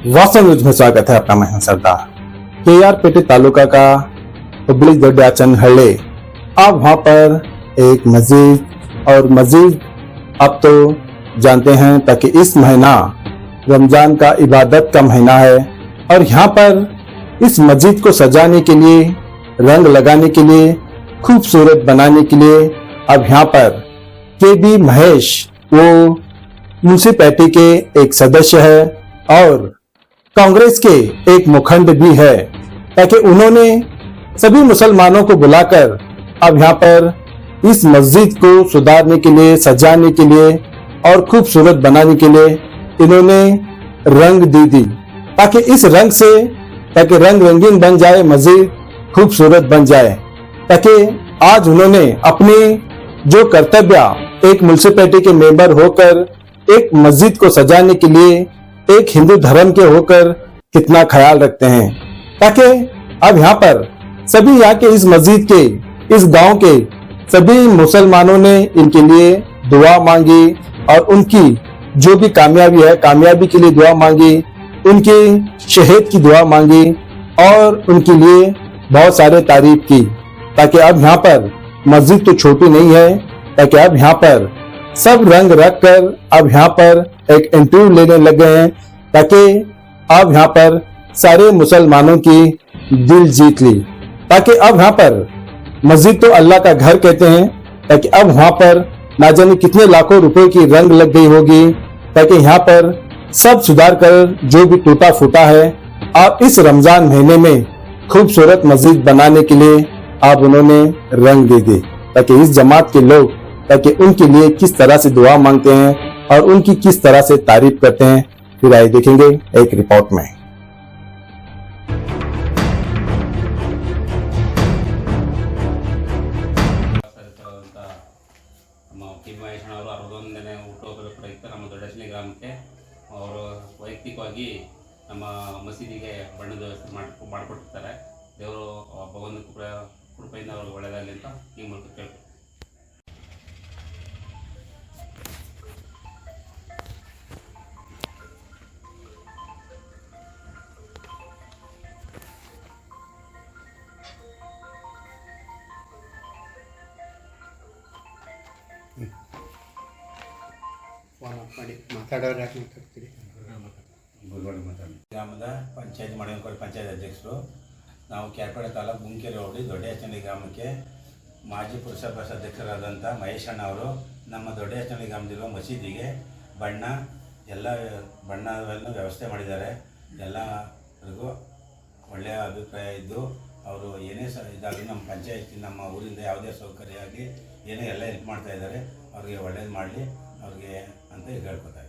वास्तव न्यूज में स्वागत है। अपना मैं सरदार KR पेटे तालुका का हुबली दोड्याचनहल्ले। अब वहां पर एक मस्जिद और मस्जिद अब तो जानते हैं ताकि इस महीना रमजान का इबादत का महीना है और यहाँ पर इस मस्जिद को सजाने के लिए, रंग लगाने के लिए, खूबसूरत बनाने के लिए अब यहाँ पर KB महेश वो म्यूनिसिपैलिटी के एक सदस्य है और कांग्रेस के एक मुखंड भी है, ताकि उन्होंने सभी मुसलमानों को बुलाकर अब यहाँ पर इस मस्जिद को सुधारने के लिए, सजाने के लिए और खूबसूरत बनाने के लिए इन्होंने रंग दी ताकि इस रंग से ताकि रंग रंगीन बन जाए, मस्जिद खूबसूरत बन जाए। ताकि आज उन्होंने अपनी जो कर्तव्य एक म्यूनिसिपैलिटी के मेंबर होकर एक मस्जिद को सजाने के लिए एक हिंदू धर्म के होकर कितना ख्याल रखते हैं, ताकि अब यहाँ पर सभी यहाँ के इस मस्जिद के, इस गांव के सभी मुसलमानों ने इनके लिए दुआ मांगी और उनकी जो भी कामयाबी है, कामयाबी के लिए दुआ मांगी, उनकी शहीद की दुआ मांगी और उनके लिए बहुत सारे तारीफ की। ताकि अब यहाँ पर मस्जिद तो छोटी नहीं है, ताकि अब यहाँ पर सब रंग रख कर अब यहाँ पर एक इंटरव्यू लेने लग गए हैं, ताकि अब यहाँ पर सारे मुसलमानों की दिल जीत ली। ताकि अब यहाँ पर मस्जिद तो अल्लाह का घर कहते हैं, ताकि अब वहाँ पर ना जाने कितने लाखों रुपए की रंग लग गई होगी, ताकि यहाँ पर सब सुधार कर जो भी टूटा फूटा है आप इस रमजान महीने में खूबसूरत मस्जिद बनाने के लिए आप उन्होंने रंग दे दी, ताकि इस जमात के लोग ताकि उनके लिए किस तरह से दुआ मांगते हैं और उनकी किस तरह से तारीफ करते हैं। फिर आइए देखेंगे एक रिपोर्ट में। ನಮ್ಮ ದೊಡ್ಡಚಲಿ ಗ್ರಾಮಕ್ಕೆ ಅವರು ವೈಯಕ್ತಿಕವಾಗಿ ನಮ್ಮ ಮಸೀದಿಗೆ ಬಣ್ಣದ ವ್ಯವಸ್ಥೆ ಮಾಡಿಕೊಟ್ಟಿರ್ತಾರೆ. ದೇವರು ಭಗವಂತ ಕೃಪೆಯಿಂದ ಅವ್ರಿಗೆ ಒಳ್ಳೆಯದಾಗಲಿ ಅಂತ ಈ ಮೂಲಕ ಕೇಳ್ತಾರೆ. ಗ್ರಾಮದ ಪಂಚಾಯತ್ ಮಡಿವಂಕೋಟೆ ಪಂಚಾಯತ್ ಅಧ್ಯಕ್ಷರು. ನಾವು ಕ್ಯಾರ್ಪೇಟೆ ತಾಲೂಕು ಗುಂಕೆರೆ ಹೋಬಳಿ ದೊಡ್ಡಚನಹಳ್ಳಿ ಗ್ರಾಮಕ್ಕೆ ಮಾಜಿ ಪುರಸಭಾ ಸದಸ್ಯರಾದಂಥ ಮಹೇಶ್ ಅಣ್ಣ ಅವರು ನಮ್ಮ ದೊಡ್ಡಚನಹಳ್ಳಿ ಗ್ರಾಮದಲ್ಲಿರುವ ಮಸೀದಿಗೆ ಎಲ್ಲ ಬಣ್ಣವನ್ನು ವ್ಯವಸ್ಥೆ ಮಾಡಿದ್ದಾರೆ. ಎಲ್ಲರಿಗೂ ಒಳ್ಳೆಯ ಅಭಿಪ್ರಾಯ ಇದ್ದು ಅವರು ಏನೇ ಇದಾಗಲಿ ನಮ್ಮ ಪಂಚಾಯತ್ ನಮ್ಮ ಊರಿಂದ ಯಾವುದೇ ಸೌಕರ್ಯ ಆಗಲಿ ಏನೇ ಎಲ್ಲ ಹೆಲ್ಪ್ ಮಾಡ್ತಾ ಇದ್ದಾರೆ. ಅವ್ರಿಗೆ ಒಳ್ಳೇದು ಮಾಡಲಿ ಅವ್ರಿಗೆ ಅಂತ ಹೇಳ್ಕೊತಾರೆ.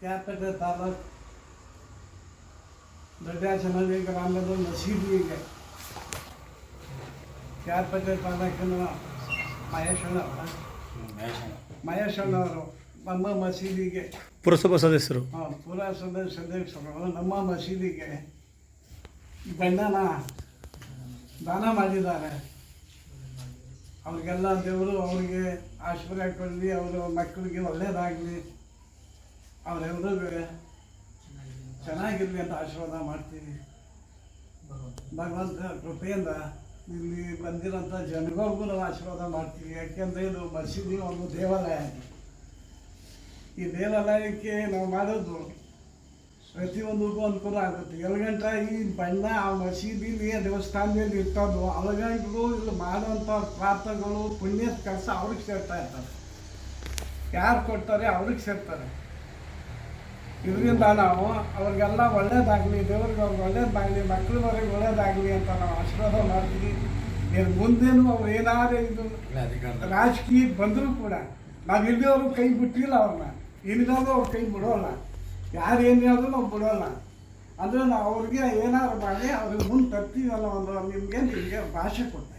ಕ್ಯಾರ್ಪೇಟೆ ತಾಲೂಕು ದೊಡ್ಡಚನಹಳ್ಳಿ ಗ್ರಾಮದ ಮಸೀದಿಗೆ ಕ್ಯಾರ್ಪೇಟೆ ತಾಲೂಕಿನ ಮಹೇಶ್ ಅಣ್ಣವರು ನಮ್ಮ ಮಸೀದಿಗೆ ಪುರಸಭಾ ಸದಸ್ಯರು ಪುರಸಭಾ ಸದಸ್ಯರು ನಮ್ಮ ಮಸೀದಿಗೆ ಬಣ್ಣನ ದಾನ ಮಾಡಿದ್ದಾರೆ. ಅವ್ರಿಗೆಲ್ಲ ದೇವರು ಅವರಿಗೆ ಆಶೀರ್ವಾದ ಕೊಡಲಿ, ಅವರ ಮಕ್ಕಳಿಗೆ ಒಳ್ಳೆಯದಾಗಲಿ, ಅವರೆಲ್ಲರಿಗೂ ಚೆನ್ನಾಗಿರಲಿ ಅಂತ ಆಶೀರ್ವಾದ ಮಾಡ್ತೀವಿ. ಭಗವಂತ ಕೃಪೆಯಿಂದ ಇಲ್ಲಿ ಬಂದಿರೋಂಥ ಜನಗಳಿಗೂ ನಾವು ಆಶೀರ್ವಾದ ಮಾಡ್ತೀವಿ. ಯಾಕೆಂದರೆ ಇದು ಮಸೀದಿ ಒಂದು ದೇವಾಲಯ. ಈ ದೇವಾಲಯಕ್ಕೆ ನಾವು ಮಾಡೋದು ಪ್ರತಿಯೊಂದಕ್ಕೂ ಅನುಕೂಲ ಆಗುತ್ತೆ. ಎಲ್ಗಂಟ ಈ ಬಣ್ಣ ಆ ಮಸೀದಿಲಿ ದೇವಸ್ಥಾನದಲ್ಲಿ ಇರ್ತದೋ ಅಲ್ಗಂಟು ಇಲ್ಲಿ ಮಾಡುವಂಥ ಪ್ರಾರ್ಥನೆಗಳು ಪುಣ್ಯದ ಕೆಲಸ ಅವ್ರಿಗೆ ಸೇರ್ತಾ ಇರ್ತಾರೆ. ಯಾರು ಕೊಡ್ತಾರೆ ಅವ್ರಿಗೆ ಸೇರ್ತಾರೆ. ಇದರಿಂದ ನಾವು ಅವ್ರಿಗೆಲ್ಲ ಒಳ್ಳೇದಾಗಲಿ, ದೇವ್ರಿಗೆ ಅವ್ರಿಗೆ ಒಳ್ಳೇದಾಗಲಿ, ಮಕ್ಕಳವ್ರಿಗೆ ಒಳ್ಳೇದಾಗಲಿ ಅಂತ ನಾವು ಆಶೀರ್ವಾದ ಮಾಡ್ತೀವಿ. ಮುಂದೇನು ಅವ್ರು ಏನಾದ್ರು ಇದು ರಾಜಕೀಯಕ್ಕೆ ಬಂದರೂ ಕೂಡ ನಾವು ಇಲ್ಲಿಯವರು ಕೈ ಬಿಟ್ಟಿಲ್ಲ, ಅವ್ರನ್ನ ಇಲ್ಲಿದವರು ಅವ್ರು ಕೈ ಬಿಡೋಲ್ಲ. ಯಾರು ಏನು ಹೇಳಿದ್ರು ನಾವು ಬಿಡೋಲ್ಲ. ಅಂದರೆ ನಾವು ಅವ್ರಿಗೆ ಏನಾದ್ರು ಮಾಡಿ ಅವ್ರಿಗೆ ಮುಂದೆ ತರ್ತೀವಲ್ಲ ಒಂದು ನಿಮಗೆ ಭಾಷೆ ಕೊಡ್ತಾರೆ.